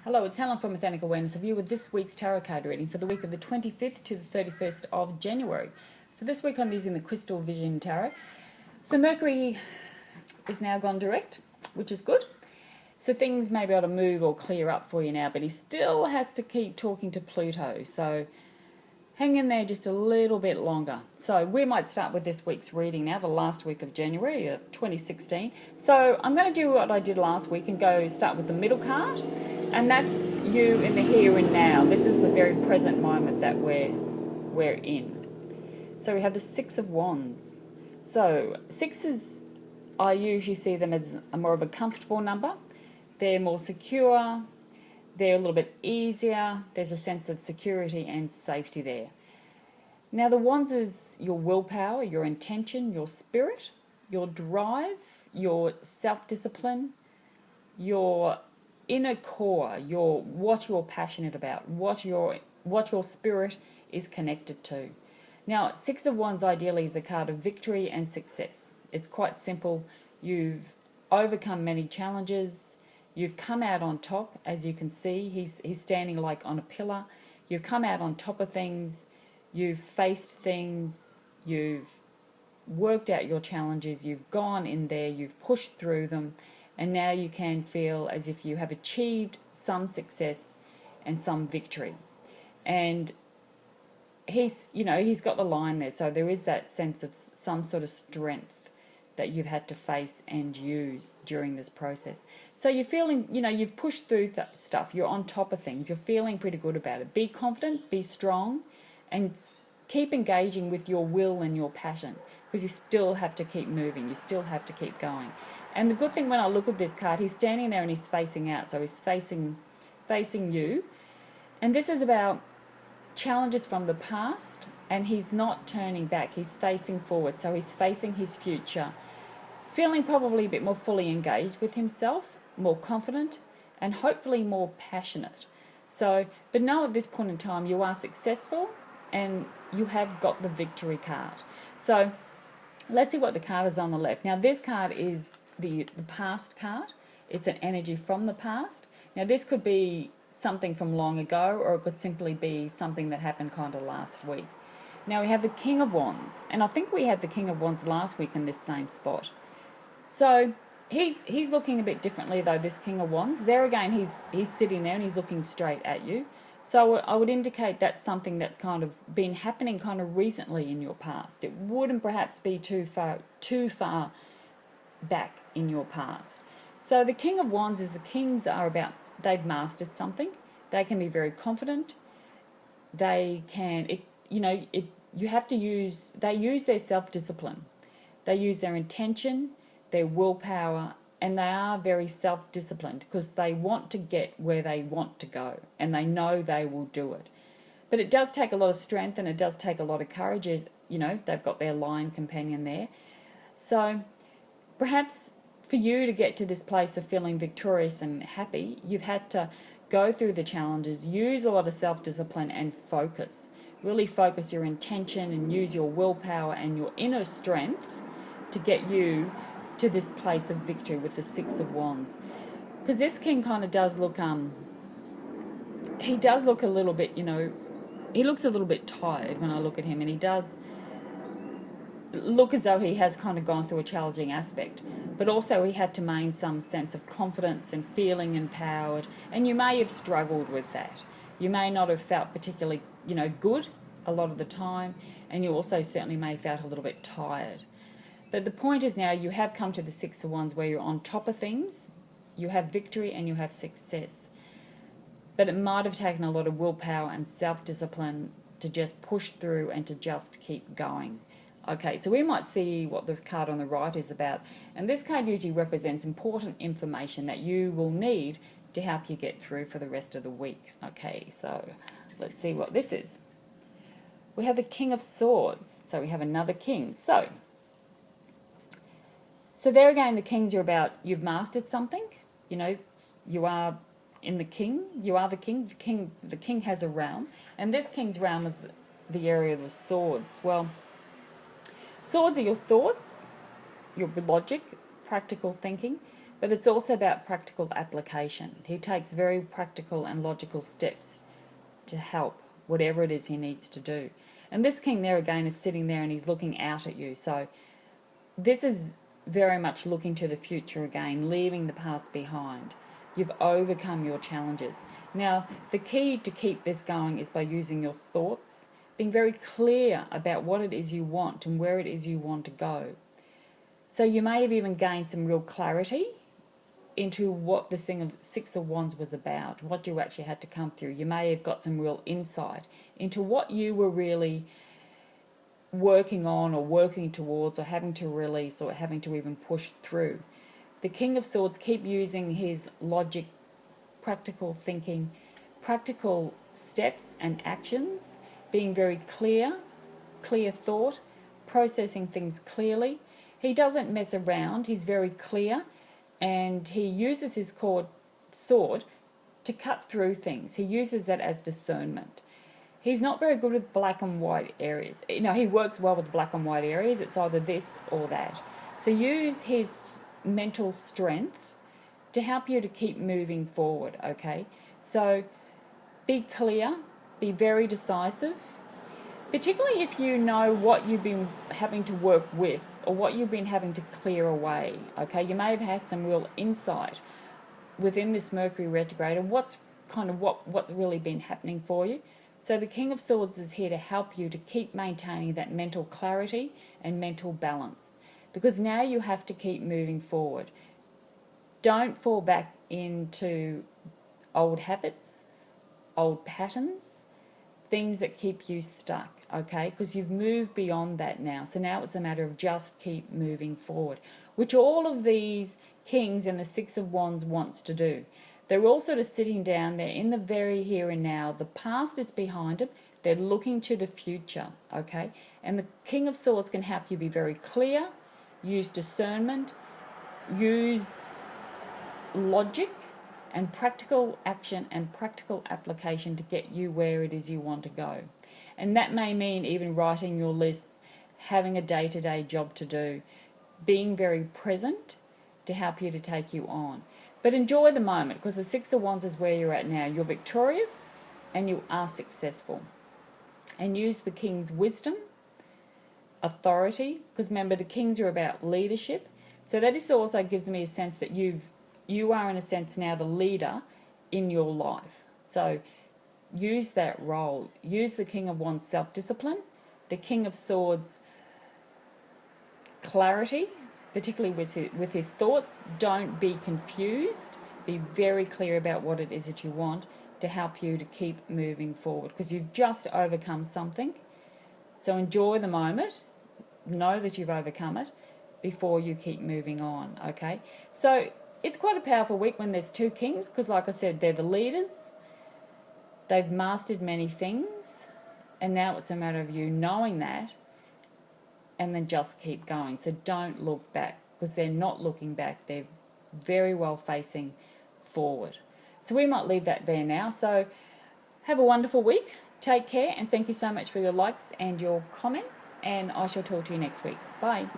Hello, it's Helen from Authentic Awareness of You with this week's tarot card reading for the week of the 25th to the 31st of January. So this week I'm using the Crystal Vision Tarot. So Mercury is now gone direct, which is good. So things may be able to move or clear up for you now, but he still has to keep talking to Pluto. So hang in there just a little bit longer. So we might start with this week's reading now, the last week of January of 2016. So I'm going to do what I did last week and go start with the middle card. And that's you in the here and now. This is the very present moment that we're in. So we have the Six of Wands. So sixes, I usually see them as a more of a comfortable number. They're more secure. They're a little bit easier. There's a sense of security and safety there. Now the Wands is your willpower, your intention, your spirit, your drive, your self-discipline, your inner core, what you're passionate about, what your spirit is connected to. Now, Six of Wands ideally is a card of victory and success. It's quite simple. You've overcome many challenges. You've come out on top, as you can see. He's standing like on a pillar. You've come out on top of things. You've faced things. You've worked out your challenges. You've gone in there. You've pushed through them. And now you can feel as if you have achieved some success and some victory. And he's got the line there. So there is that sense of some sort of strength that you've had to face and use during this process. So you're feeling, you've pushed through stuff. You're on top of things. You're feeling pretty good about it. Be confident, be strong, and keep engaging with your will and your passion, because you still have to keep moving. You still have to keep going. And the good thing when I look at this card, he's standing there and he's facing out. So he's facing you. And this is about challenges from the past, and he's not turning back. He's facing forward. So he's facing his future, feeling probably a bit more fully engaged with himself, more confident, and hopefully more passionate. So, but now at this point in time, you are successful and you have got the victory card. So let's see what the card is on the left. Now this card is the past card. It's an energy from the past. Now this could be something from long ago, or it could simply be something that happened kind of last week. Now we have the King of Wands, and I think we had the King of Wands last week in this same spot. So he's looking a bit differently though, this King of Wands. There again, he's sitting there and he's looking straight at you. So I would indicate that's something that's kind of been happening kind of recently in your past. It wouldn't perhaps be too far back in your past. So the King of Wands is, the kings are about, they've mastered something. They can be very confident. They can, you have to use, they use their self-discipline. They use their intention, their willpower, and they are very self-disciplined because they want to get where they want to go, and they know they will do it. But it does take a lot of strength, and it does take a lot of courage. They've got their lion companion there. So perhaps for you to get to this place of feeling victorious and happy, you've had to go through the challenges, use a lot of self-discipline and focus. Really focus your intention and use your willpower and your inner strength to get you to this place of victory with the Six of Wands. Because this king kind of does look, he does look a little bit, he looks a little bit tired when I look at him, and he does look as though he has kind of gone through a challenging aspect, but also he had to maintain some sense of confidence and feeling empowered, and you may have struggled with that. You may not have felt particularly, good a lot of the time, and you also certainly may have felt a little bit tired. But the point is now you have come to the Six of Wands where you're on top of things, you have victory and you have success. But it might have taken a lot of willpower and self-discipline to just push through and to just keep going. Okay, so we might see what the card on the right is about. And this card usually represents important information that you will need to help you get through for the rest of the week. Okay, so let's see what this is. We have the King of Swords. So we have another king. So there again, the kings are about, you've mastered something. You are in the king. You are the king. The king has a realm. And this king's realm is the area of the swords. Well, swords are your thoughts, your logic, practical thinking. but it's also about practical application. He takes very practical and logical steps to help whatever it is he needs to do. And this king there again is sitting there and he's looking out at you. So this is very much looking to the future again, leaving the past behind. You've overcome your challenges. Now, the key to keep this going is by using your thoughts, being very clear about what it is you want and where it is you want to go. So you may have even gained some real clarity into what the Six of Wands was about, what you actually had to come through. You may have got some real insight into what you were really working on or working towards or having to release or having to even push through. The King of Swords keep using his logic, practical thinking, practical steps and actions, being very clear thought, processing things clearly. He doesn't mess around, he's very clear, and he uses his sword to cut through things. He uses that as discernment. He's not very good with black and white areas. You know, he works well with black and white areas. It's either this or that. So use his mental strength to help you to keep moving forward, okay? So be clear, be very decisive, particularly if you know what you've been having to work with or what you've been having to clear away, okay? You may have had some real insight within this Mercury retrograde and what's really been happening for you. So the King of Swords is here to help you to keep maintaining that mental clarity and mental balance, because now you have to keep moving forward. Don't fall back into old habits, old patterns, things that keep you stuck, okay? Because you've moved beyond that now. So now it's a matter of just keep moving forward, which all of these kings and the Six of Wands wants to do. They're all sort of sitting down there in the very here and now. The past is behind them. They're looking to the future, okay? And the King of Swords can help you be very clear, use discernment, use logic and practical action and practical application to get you where it is you want to go. And that may mean even writing your lists, having a day-to-day job to do, being very present to help you to take you on. But enjoy the moment, because the Six of Wands is where you're at now. You're victorious and you are successful. And use the King's wisdom, authority, because remember the Kings are about leadership. So that just also gives me a sense that you are in a sense now the leader in your life. So use that role. Use the King of Wands self-discipline, the King of Swords clarity, particularly with his thoughts. Don't be confused. Be very clear about what it is that you want to help you to keep moving forward, because you've just overcome something. So enjoy the moment. Know that you've overcome it before you keep moving on, okay? So it's quite a powerful week when there's two kings, because like I said, they're the leaders. They've mastered many things, and now it's a matter of you knowing that and then just keep going. So don't look back, because they're not looking back. They're very well facing forward. So we might leave that there now. So have a wonderful week. Take care, and thank you so much for your likes and your comments, and I shall talk to you next week. Bye.